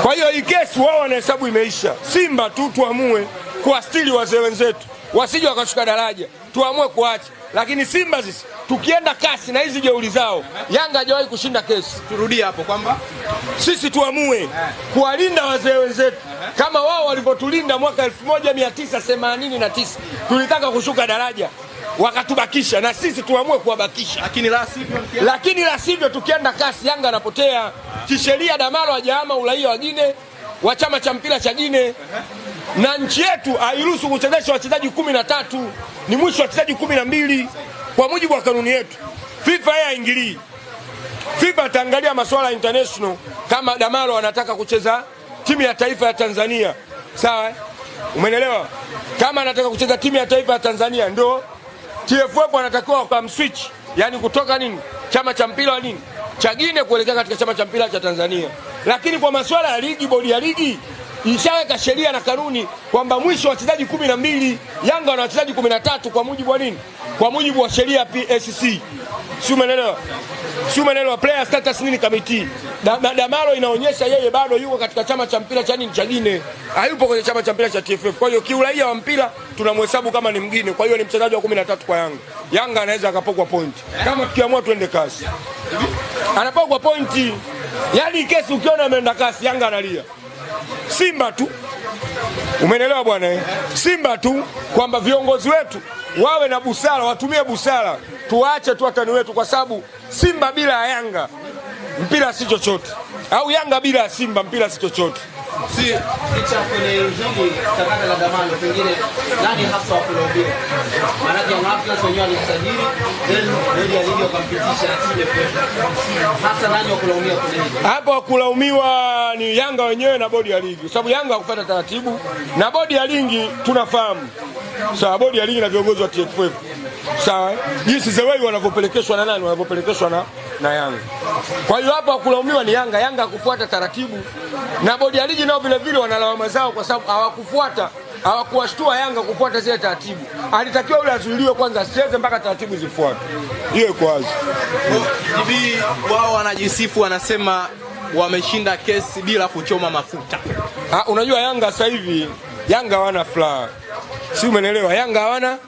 Kwa hiyo hii kesi wao wanahesabu imeisha. Simba tu tuamue kuastiri wazee wenzetu, wasije wakashuka daraja, tuamue kuacha. Lakini Simba sisi tukienda kasi na hizi jeuri zao, Yanga hajawahi kushinda kesi. Turudie hapo kwamba sisi tuamue kuwalinda wazee wenzetu kama wao walivyotulinda mwaka 1989. Tulitaka kushuka daraja wakatubakisha, na sisi tuamue kuwabakisha. Lakini la sivyo tukienda kasi, Yanga anapotea kisheria. Damalo hajaama uraia wa Guinea wa chama cha mpira cha Guinea, na nchi yetu hairuhusu kuchezesha wachezaji 13, ni mwisho wachezaji 12 kwa mujibu wa kanuni yetu. FIFA haingilii. FIFA ataangalia masuala international. Kama Damalo anataka kucheza timu ya taifa ya Tanzania, sawa, umeelewa? Kama anataka kucheza timu ya taifa ya Tanzania, ndo TFF anatakiwa kumswitch, yani kutoka chama cha mpira wa cha Guinea kuelekea katika chama cha mpira cha Tanzania. Lakini kwa masuala ya ligi, bodi ya ligi ishaweka sheria na kanuni kwamba mwisho wachezaji 12, Yanga wana wachezaji 13 kwa mujibu wa kwa mujibu wa sheria PSC. Si umeelewa? Player status committee. Damalo inaonyesha yeye bado yuko katika chama cha mpira cha Guinea. Hayupo kwenye chama cha mpira cha TFF. Kwa hiyo kiuraia wa mpira tunamhesabu kama ni mgine. Kwa hiyo ni mchezaji wa 13 kwa Yanga. Yanga anaweza akapokwa point. Kama tukiamua tuende kasi, anapokwa point. Yaani kesi ukiona ameenda kasi, Yanga analia. Simba tu, umeelewa bwana? Simba tu kwamba viongozi wetu wawe na busara, watumie busara, tuache tu watani wetu, kwa sababu Simba bila ya Yanga mpira si chochote, au Yanga bila ya Simba mpira si chochote. Si kicha kwenye hili sakata la Damalo, pengine nani hasa wa kulaumiwa? Maana Yanga wenyewe walisajili ndio ya ligi wakampitisha TFF. Hasa nani wa kulaumiwa kwenye hili? Hapo wa kulaumiwa ni Yanga wenyewe na bodi ya ligi, sababu Yanga hakufuata taratibu, na bodi ya ligi tunafahamu. Sawa, bodi ya ligi na viongozi wa TFF, sawa, jinsi zewe wanavyopelekeshwa na nani, wanavyopelekeshwa na Yanga. Kwa hiyo hapa kulaumiwa ni Yanga. Yanga hakufuata taratibu, na bodi ya ligi nao vile vile wanalawama zao kwa sababu hawakuwashtua Yanga kufuata zile taratibu. Alitakiwa yule azuiliwe kwanza, asicheze mpaka taratibu zifuatwe. Hiyo iko wazi. Hivi wao wanajisifu, wanasema wameshinda kesi bila kuchoma mafuta. Unajua Yanga sasa hivi, Yanga hawana furaha. Si umeelewa? Yanga hawana